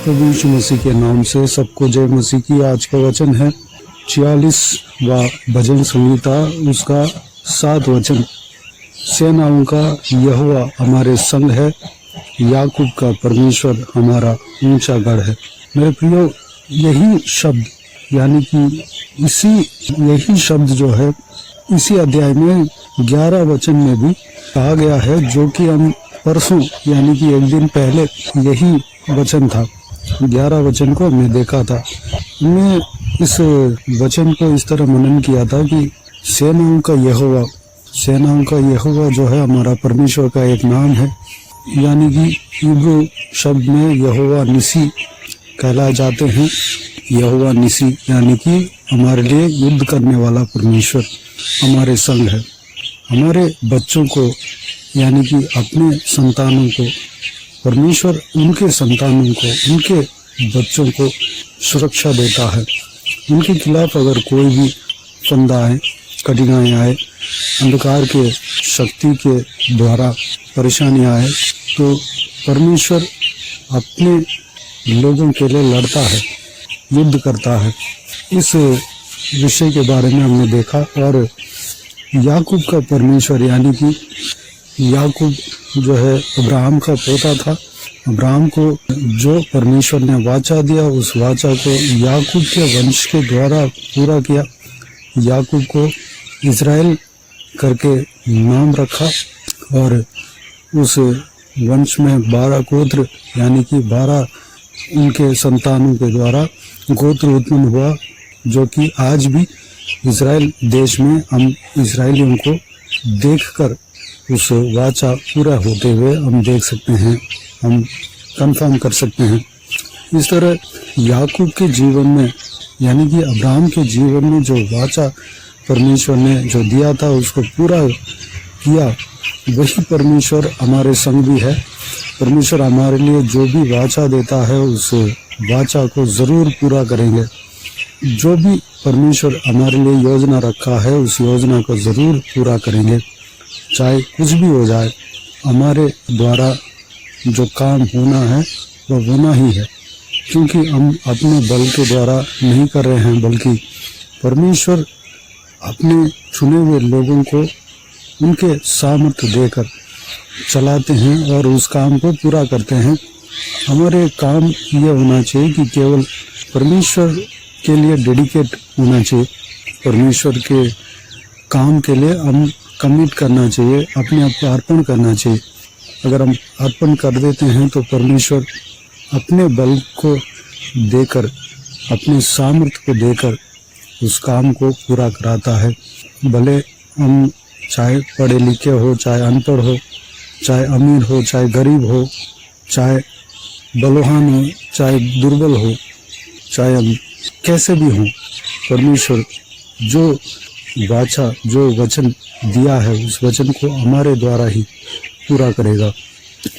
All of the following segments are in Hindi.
प्रभु यीशु मसीह के नाम से सबको जय मसीह की। आज का वचन है 46वां भजन संहिता, उसका 7 वचन। सेनाओं का यहोवा हमारे संग है, याकूब का परमेश्वर हमारा ऊंचा गढ़ है। मेरे प्रियो, यही शब्द यानी कि यही शब्द जो है इसी अध्याय में 11 वचन में भी कहा गया है, जो कि हम परसों यानी कि एक दिन पहले यही वचन था। 11 वचन को हमने देखा था। हमने इस वचन को इस तरह मनन किया था कि सेनाओं का यहोवा जो है हमारा परमेश्वर का एक नाम है, यानी कि इब्रू शब्द में यहोवा निसी कहलाए जाते हैं। यहोवा निसी यानी कि हमारे लिए युद्ध करने वाला परमेश्वर हमारे संग है। हमारे बच्चों को यानी कि अपने संतानों को परमेश्वर उनके संतानों को, उनके बच्चों को सुरक्षा देता है। उनके खिलाफ अगर कोई भी फंदा आए, कठिनाई आए, अंधकार के शक्ति के द्वारा परेशानी आए, तो परमेश्वर अपने लोगों के लिए लड़ता है, युद्ध करता है। इस विषय के बारे में हमने देखा। और याकूब का परमेश्वर यानी कि याकूब जो है अब्राहम का पोता था। अब्राहम को जो परमेश्वर ने वाचा दिया, उस वाचा को याकूब के वंश के द्वारा पूरा किया। याकूब को इज़राइल करके नाम रखा और उस वंश में 12 गोत्र यानी कि 12 उनके संतानों के द्वारा गोत्र उत्पन्न हुआ, जो कि आज भी इज़राइल देश में हम इज़राइलियों को देखकर उस वाचा पूरा होते हुए हम देख सकते हैं, हम कंफर्म कर सकते हैं। इस तरह याकूब के जीवन में यानी कि अब्राहम के जीवन में जो वाचा परमेश्वर ने जो दिया था उसको पूरा किया। वही परमेश्वर हमारे संग भी है। परमेश्वर हमारे लिए जो भी वाचा देता है उस वाचा को ज़रूर पूरा करेंगे। जो भी परमेश्वर हमारे लिए योजना रखा है उस योजना को ज़रूर पूरा करेंगे, चाहे कुछ भी हो जाए। हमारे द्वारा जो काम होना है वह होना ही है, क्योंकि हम अपने बल के द्वारा नहीं कर रहे हैं, बल्कि परमेश्वर अपने चुने हुए लोगों को उनके सामर्थ्य देकर चलाते हैं और उस काम को पूरा करते हैं। हमारे काम ये होना चाहिए कि केवल परमेश्वर के लिए डेडिकेट होना चाहिए, परमेश्वर के काम के लिए हम कमिट करना चाहिए, अपने आप को अर्पण करना चाहिए। अगर हम अर्पण कर देते हैं तो परमेश्वर अपने बल को देकर, अपने सामर्थ्य को देकर उस काम को पूरा कराता है। भले हम चाहे पढ़े लिखे हो, चाहे अनपढ़ हो, चाहे अमीर हो, चाहे गरीब हो, चाहे बलवान हो, चाहे दुर्बल हो, चाहे हम कैसे भी हों, परमेश्वर जो वाचा, जो वचन दिया है उस वचन को हमारे द्वारा ही पूरा करेगा।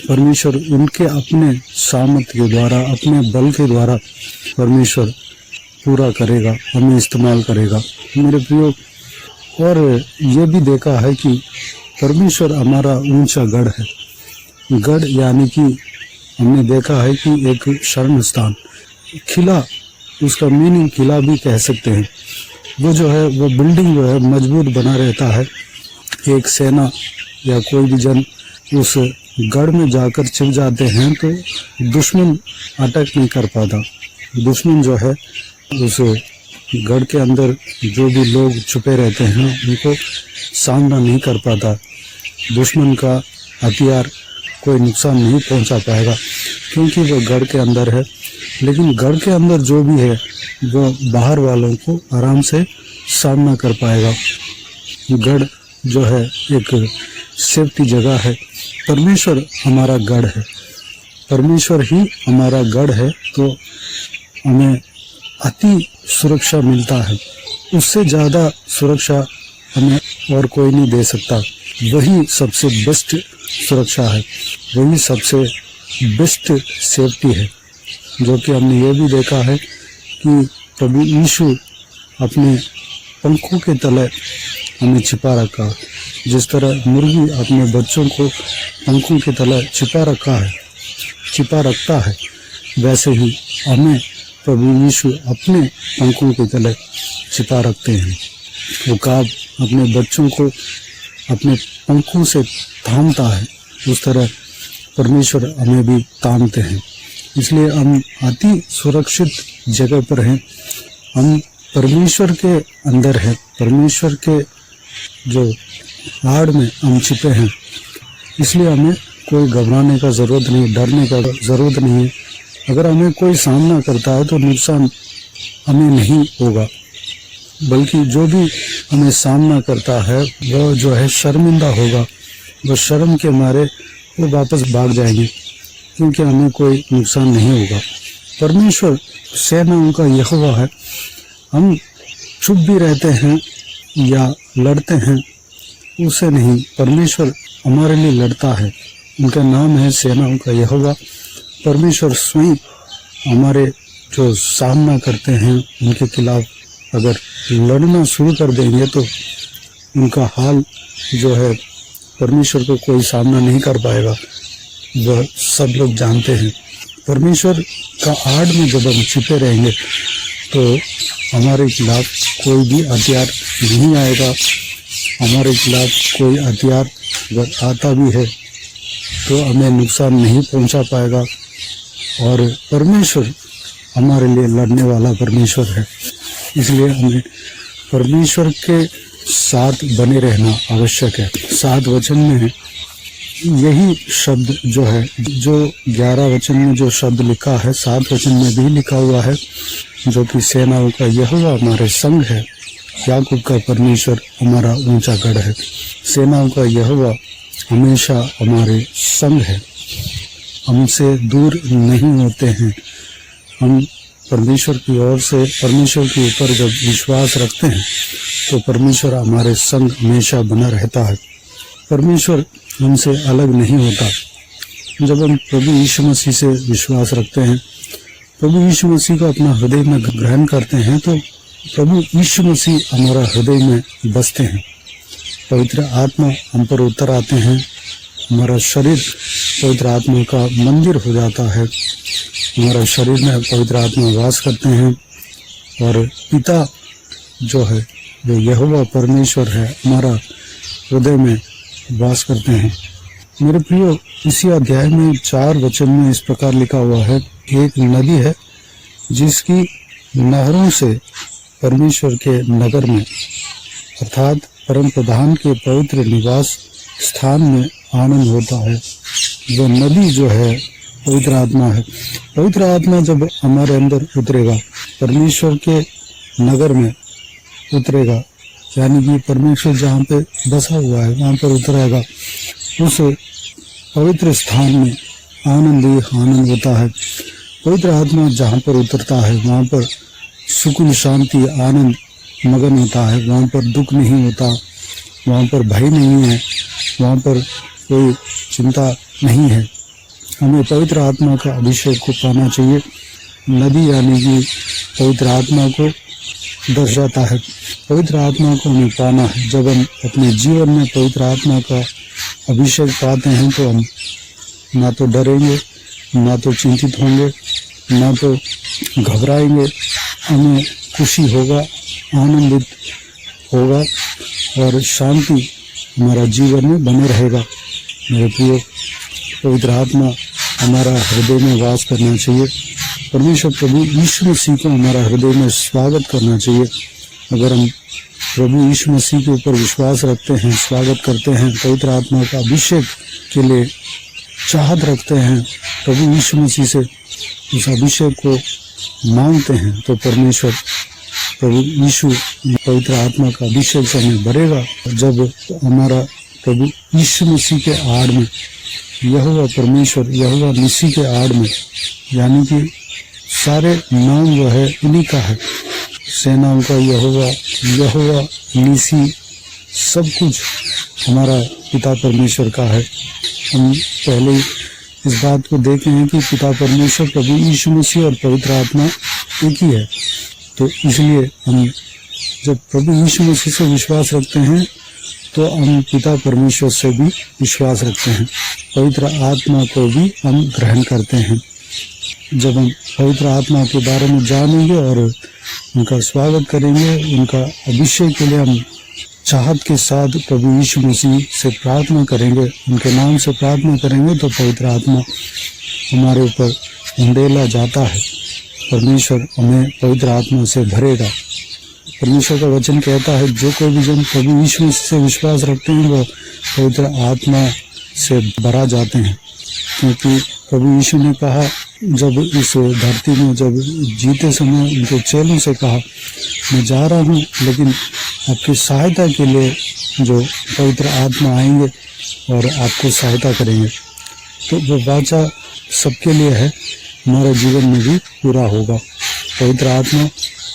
परमेश्वर उनके अपने सामर्थ्य के द्वारा, अपने बल के द्वारा परमेश्वर पूरा करेगा, हमें इस्तेमाल करेगा। मेरे प्रियो, और ये भी देखा है कि परमेश्वर हमारा ऊंचा गढ़ है। गढ़ यानी कि हमने देखा है कि एक शरण स्थान, किला, उसका मीनिंग किला भी कह सकते हैं। वो जो है वो बिल्डिंग जो है मजबूत बना रहता है। एक सेना या कोई भी जन उस गढ़ में जाकर छिप जाते हैं तो दुश्मन अटैक नहीं कर पाता। दुश्मन जो है उस गढ़ के अंदर जो भी लोग छुपे रहते हैं उनको सामना नहीं कर पाता। दुश्मन का हथियार कोई नुकसान नहीं पहुंचा पाएगा, क्योंकि वो गढ़ के अंदर है। लेकिन गढ़ के अंदर जो भी है वो बाहर वालों को आराम से सामना कर पाएगा। गढ़ जो है एक सेफ्टी जगह है। परमेश्वर हमारा गढ़ है, परमेश्वर ही हमारा गढ़ है, तो हमें अति सुरक्षा मिलता है। उससे ज़्यादा सुरक्षा हमें और कोई नहीं दे सकता। वही सबसे बेस्ट सुरक्षा है, वही सबसे बेस्ट सेफ्टी है। जो कि हमने ये भी देखा है कि प्रभु यीशु अपने पंखों के तले हमें छिपा रखा। जिस तरह मुर्गी अपने बच्चों को पंखों के तले छिपा रखता है, वैसे ही हमें प्रभु यीशु अपने पंखों के तले छिपा रखते हैं। वो काब अपने बच्चों को अपने पंखों से थामता है, उस तरह परमेश्वर हमें भी थामते हैं। इसलिए हम अति सुरक्षित जगह पर हैं। हम परमेश्वर के अंदर हैं, परमेश्वर के जो आड़ में हम छिपे हैं। इसलिए हमें कोई घबराने का ज़रूरत नहीं, डरने का ज़रूरत नहीं है। अगर हमें कोई सामना करता है तो नुकसान हमें नहीं होगा, बल्कि जो भी हमें सामना करता है वह जो है शर्मिंदा होगा। वह शर्म के मारे वो वापस भाग जाएंगे, क्योंकि हमें कोई नुकसान नहीं होगा। परमेश्वर सेनाओं का यहोवा है। हम चुप भी रहते हैं या लड़ते हैं, उसे नहीं, परमेश्वर हमारे लिए लड़ता है। उनका नाम है सेनाओं का यहोवा। परमेश्वर स्वयं हमारे जो सामना करते हैं उनके खिलाफ अगर लड़ना शुरू कर देंगे तो उनका हाल जो है, परमेश्वर को कोई सामना नहीं कर पाएगा। वह सब लोग जानते हैं। परमेश्वर का आड़ में जब हम छिपे रहेंगे तो हमारे खिलाफ कोई भी हथियार नहीं आएगा। हमारे खिलाफ कोई हथियार अगर आता भी है तो हमें नुकसान नहीं पहुंचा पाएगा। और परमेश्वर हमारे लिए लड़ने वाला परमेश्वर है। इसलिए हमें परमेश्वर के साथ बने रहना आवश्यक है। 7 वचन में यही शब्द जो है, जो 11 वचन में जो शब्द लिखा है 7 वचन में भी लिखा हुआ है, जो कि सेनाओं का यहोवा हमारे संग है, याकूब का परमेश्वर हमारा ऊंचा गढ़ है। सेनाओं का यहोवा हमेशा हमारे संग है, हमसे दूर नहीं होते हैं। हम परमेश्वर की ओर से, परमेश्वर के ऊपर जब विश्वास रखते हैं तो परमेश्वर हमारे संग हमेशा बना रहता है। परमेश्वर हमसे अलग नहीं होता। जब हम प्रभु यीशु मसीह से विश्वास रखते हैं, प्रभु यीशु मसीह को अपना हृदय में ग्रहण करते हैं, तो प्रभु यीशु मसीह हमारा हृदय में बसते हैं। पवित्र आत्मा हम पर उतर आते हैं। हमारा शरीर पवित्र आत्मा का मंदिर हो जाता है। हमारा शरीर में पवित्र आत्मा वास करते हैं। और पिता जो है, जो यहोवा परमेश्वर है, हमारा हृदय में वास करते हैं। मेरे प्रियो, इसी अध्याय में 4 वचन में इस प्रकार लिखा हुआ है, एक नदी है जिसकी नहरों से परमेश्वर के नगर में, अर्थात परम प्रधान के पवित्र निवास स्थान में आनंद होता है। वो नदी जो है पवित्र आत्मा है। पवित्र आत्मा जब हमारे अंदर उतरेगा, परमेश्वर के नगर में उतरेगा, यानी कि परमेश्वर जहाँ पे बसा हुआ है वहाँ पर उतरेगा, उस पवित्र स्थान में आनंद ही आनंद होता है। पवित्र आत्मा जहाँ पर उतरता है वहाँ पर सुकून, शांति, आनंद मगन होता है। वहाँ पर दुख नहीं होता, वहाँ पर भय नहीं है, वहाँ पर कोई चिंता नहीं है। हमें पवित्र आत्मा का अभिषेक को पाना चाहिए। नदी यानी कि पवित्र आत्मा को दर्शाता है। पवित्र आत्मा को हमें पाना है। जब हम अपने जीवन में पवित्र आत्मा का अभिषेक पाते हैं तो हम ना तो डरेंगे, ना तो चिंतित होंगे, ना तो घबराएंगे। हमें खुशी होगा, आनंदित होगा और शांति हमारा जीवन में बने रहेगा। मेरे प्रिय, पवित्र आत्मा हमारा हृदय में वास करना चाहिए। परमेश्वर प्रभु यीशु मसीह को हमारा हृदय में स्वागत करना चाहिए। अगर हम प्रभु यीशु मसीह के ऊपर विश्वास रखते हैं, स्वागत करते हैं, पवित्र आत्मा का अभिषेक के लिए चाहत रखते हैं, प्रभु यीशु मसीह से उस अभिषेक को मांगते हैं, तो परमेश्वर प्रभु यीशु पवित्र आत्मा का अभिषेक से हमें भरेगा। जब हमारा प्रभु यीशु मसीह के आड़ में, यहोवा परमेश्वर, यहोवा निसी के आड़ में, यानी कि सारे नाम जो है इन्हीं का है, सेनाओं का यहोवा, यहोवा निसी, सब कुछ हमारा पिता परमेश्वर का है। हम पहले इस बात को देखे हैं कि पिता परमेश्वर, प्रभु यीशु मसीह और पवित्र आत्मा एक ही है। तो इसलिए हम जब प्रभु यीशु मसीह से विश्वास रखते हैं तो हम पिता परमेश्वर से भी विश्वास रखते हैं, पवित्र आत्मा को भी हम ग्रहण करते हैं। जब हम पवित्र आत्मा के बारे में जानेंगे और उनका स्वागत करेंगे, उनका अभिषेक के लिए हम चाहत के साथ प्रभु यीशु मसीह से प्रार्थना करेंगे, उनके नाम से प्रार्थना करेंगे, तो पवित्र आत्मा हमारे ऊपर उंडेला जाता है। परमेश्वर हमें पवित्र आत्मा से भरेगा। परमेश्वर का वचन कहता है जो कोई भी जन प्रभु यीशु से विश्वास रखते हैं वो पवित्र आत्मा से भरा जाते हैं, क्योंकि प्रभु यीशु ने कहा, जब इस धरती में जब जीते समय उनके चेलों से कहा, मैं जा रहा हूँ लेकिन आपकी सहायता के लिए जो पवित्र आत्मा आएंगे और आपको सहायता करेंगे। तो वो वाचा सबके लिए है, हमारे जीवन में भी पूरा होगा। पवित्र आत्मा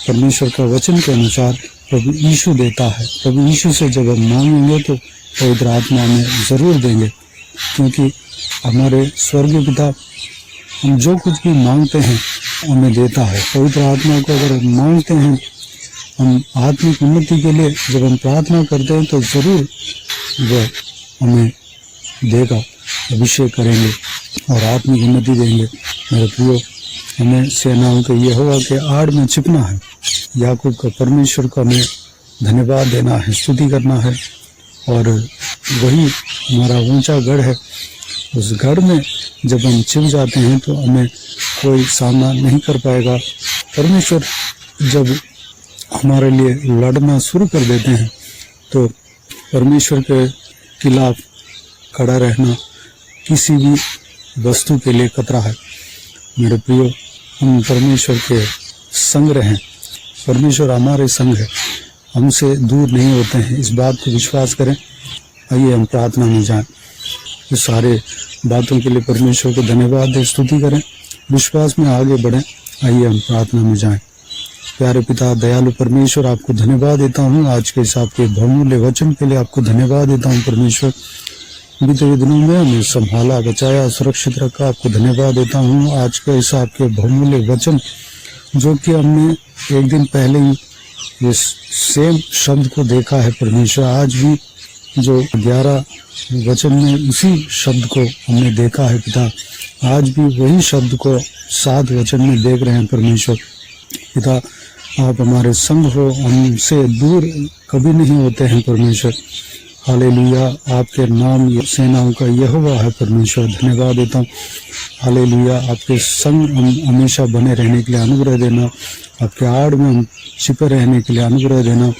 परमेश्वर का वचन के अनुसार प्रभु यीशु देता है। प्रभु यीशु से जब हम मांगेंगे तो पवित्र आत्मा हमें ज़रूर देंगे, क्योंकि हमारे स्वर्गीय पिता हम जो कुछ भी मांगते हैं हमें देता है। पवित्र आत्मा को अगर हम मांगते हैं, हम आत्मिक उन्नति के लिए जब हम प्रार्थना करते हैं तो ज़रूर वह हमें देगा, अभिषेक करेंगे और आत्मिक उन्नति देंगे। मेरे प्रियो, हमें सेनाओं के यहोवा के आड़ में छिपना है। याकूब का परमेश्वर को हमें धन्यवाद देना है, स्तुति करना है, और वही हमारा ऊंचा गढ़ है। उस गढ़ में जब हम छिप जाते हैं तो हमें कोई सामना नहीं कर पाएगा। परमेश्वर जब हमारे लिए लड़ना शुरू कर देते हैं तो परमेश्वर के खिलाफ खड़ा रहना किसी भी वस्तु के लिए खतरा है। मेरे प्रियो, हम परमेश्वर के संग रहें। परमेश्वर हमारे संग है, हमसे दूर नहीं होते हैं, इस बात को विश्वास करें। आइए हम प्रार्थना में जाएं। इस सारे बातों के लिए परमेश्वर को धन्यवाद दें, स्तुति करें, विश्वास में आगे बढ़ें। आइए हम प्रार्थना में जाएं। प्यारे पिता, दयालु परमेश्वर, आपको धन्यवाद देता हूँ आज के हिसाब के बहुमूल्य वचन के लिए। आपको धन्यवाद देता हूँ परमेश्वर, बीते हुए दिनों में हमें संभाला, बचाया, सुरक्षित रखा। आपको धन्यवाद देता हूँ आज के हिसाब के बहुमूल्य वचन जो कि हमने एक दिन पहले ही इस सेम शब्द को देखा है परमेश्वर। आज भी जो 11 वचन में उसी शब्द को हमने देखा है पिता, आज भी वही शब्द को 7 वचन में देख रहे हैं परमेश्वर। पिता, आप हमारे संग हो, हमसे दूर कभी नहीं होते हैं परमेश्वर। हालेलुया, आपके नाम सेनाओं का यहोवा है परमेश्वर, धन्यवाद देता हूँ। हालेलुया, आपके संग हम हमेशा बने रहने के लिए अनुग्रह देना, आपके आड़ में हम छिपे रहने के लिए अनुग्रह देना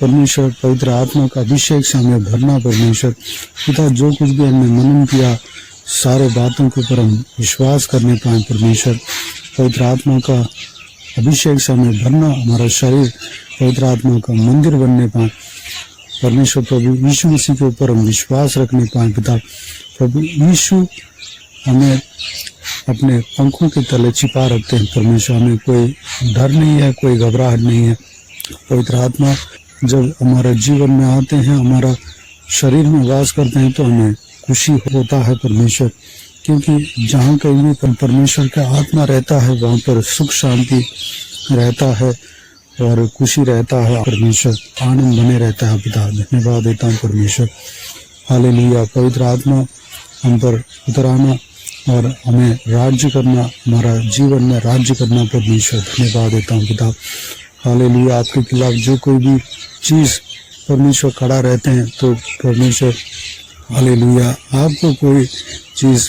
परमेश्वर। पवित्र आत्मा का अभिषेक से हमें भरना परमेश्वर। पिता, जो कुछ भी हमने मनन किया, सारे बातों के ऊपर हम विश्वास करने पाए परमेश्वर। पवित्र आत्मा का अभिषेक से हमें भरना, हमारा शरीर पवित्र आत्मा का मंदिर बनने पाए परमेश्वर। प्रभु यीशु मसीह के ऊपर हम विश्वास रखने पाए पिता। प्रभु यीशु हमें अपने पंखों के तले छिपा रखते हैं परमेश्वर। हमें कोई डर नहीं है, कोई घबराहट नहीं है। पवित्र आत्मा जब हमारे जीवन में आते हैं, हमारा शरीर में वास करते हैं, तो हमें खुशी होता है परमेश्वर, क्योंकि जहाँ कहीं भी परमेश्वर का आत्मा रहता है वहाँ पर सुख शांति रहता है और खुशी रहता है परमेश्वर, आनंद बने रहता है पिता। धन्यवाद देता हूँ परमेश्वर। हालेलुया, पवित्र आत्मा हम पर उतर आना और हमें राज्य करना, हमारा जीवन में राज्य करना परमेश्वर। धन्यवाद देता हूँ पिता। हालेलुया, आपके खिलाफ जो कोई भी चीज़ परमेश्वर खड़ा रहते हैं तो परमेश्वर हालेलुया, आपको कोई चीज़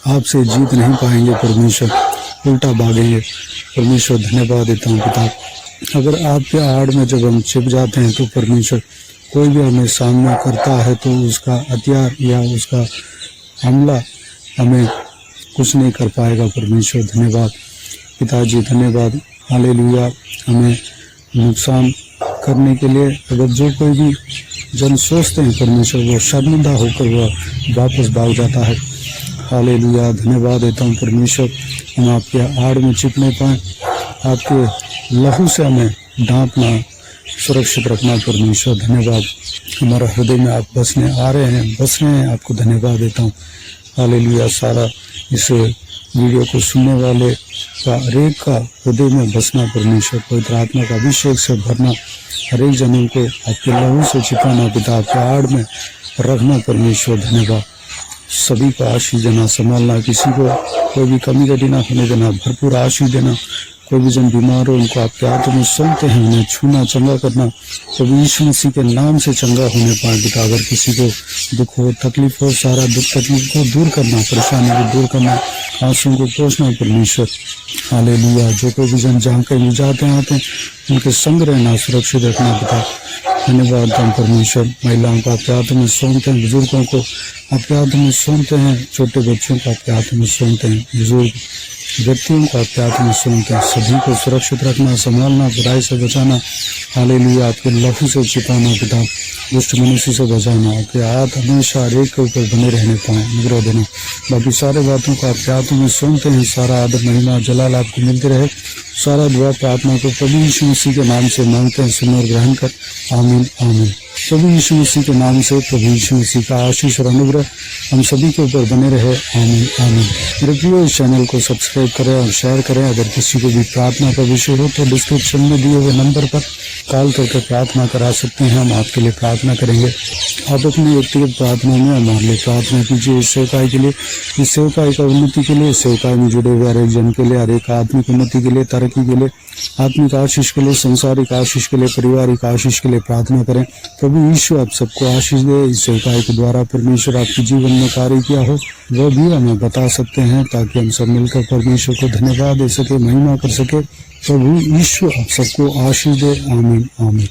आपसे जीत नहीं पाएंगे परमेश्वर, उल्टा भागेंगे परमेश्वर। धन्यवाद देता हूँ पिता। अगर आपके आड़ में जब हम छिप जाते हैं तो परमेश्वर कोई भी हमें सामना करता है तो उसका हथियार या उसका हमला हमें कुछ नहीं कर पाएगा परमेश्वर। धन्यवाद पिताजी, धन्यवाद। हालेलुया, हमें नुकसान करने के लिए अगर जो कोई भी जन सोचते हैं परमेश्वर, वो शर्मिंदा होकर वह वापस भाग जाता है। हालेलुया, धन्यवाद देता हूँ परमेश्वर, हम आपके आड़ में छिपने पाएँ, आपके लहू से हमें ढांपना, सुरक्षित रखना परमेश्वर। धन्यवाद, हमारा हृदय में आप बसने आ रहे हैं, बस रहे हैं, आपको धन्यवाद देता हूँ। हालेलुया, सारा इस वीडियो को सुनने वाले का हर एक का हृदय में बसना परमेश्वर। पवित्र आत्मा का अभिषेक से भरना, हर एक जनों को आपके लहू से छिपाना पिता, आपके आड़ में रखना परमेश्वर। धन्यवाद सभी को आशीष देना, संभालना, किसी को कोई भी कमी घटी ना होने देना, भरपूर आशीष देना। कोई भी जन बीमार हो उनको आपके हाथों में सौंपते हैं, उन्हें छूना, चंगा करना। प्रभु यीशु मसीह के नाम से चंगा होने पाए पिता। अगर किसी को दुख हो, तकलीफ हो, सारा दुख तकलीफ को दूर करना, परेशानी को दूर करना, आंसुओं को पोंछना परमेश्वर। हालेलुया। जो कोई भी जन जहाँ कहीं भी जाते हैं आते हैं उनके संग रहना, सुरक्षित रखना पिता। धन्यवाद हम परमेश्वर। महिलाओं को आपके हाथों में सौंपते हैं, बुजुर्गों को आपके हाथों में सौंपते हैं, छोटे बच्चों को आपके हाथों में सौंपते हैं, बुजुर्ग व्यक्तियों को आपके हाथ में सौंपते हैं। सभी को सुरक्षित रखना, संभालना, बुराई से बचाना। हालेलुया। आपके लहू से छिपाना पिता, दुष्ट मनुष्य से बचाना। आपके हाथ हमेशा हर एक के ऊपर बने रहने पाए, निगरानी देना। बाकी सारे बातों को आपके हाथों में सौंपते हैं। सारा आदर, महिमा, जलाल आपको मिलते रहे। सारा दुआ प्रार्थना को प्रभु यीशु मसीह के नाम से मांगते हैं, सुन और ग्रहण कर। आमीन आमीन। प्रभु यीशु मसीह के नाम से प्रभु यीशु मसीह का आशीष और अनुग्रह हम सभी के ऊपर बने रहे। आमीन आमीन। मेरे प्रिय, इस चैनल को सब्सक्राइब करें और शेयर करें। अगर किसी को भी प्रार्थना का विषय हो तो डिस्क्रिप्शन में दिए हुए नंबर पर कॉल करके प्रार्थना करा सकते हैं। हम आपके लिए प्रार्थना करेंगे। आप अपने व्यक्तिगत प्रार्थना में हमारे लिए प्रार्थना कीजिए। इस सेवकाई के लिए, इस सेवकाई का उन्नति के लिए, सेवकाई में जुड़े हुए हर एक जन के लिए, हर एक आत्मिक उन्नति के लिए, तरक्की के लिए, आत्मिक आशीष के लिए, संसारिक आशीष के लिए, पारिवारिक आशीष के लिए प्रार्थना करें। प्रभु यीशु आप सबको आशीष दे। इस सेवकाई के द्वारा परमेश्वर आपके जीवन में कार्य किया हो वह भी हमें बता सकते हैं, ताकि हम सब मिलकर परमेश्वर को धन्यवाद दे सके, महिमा कर सके। प्रभु यीशु आप सबको आशीष दे। आमीन आमीन।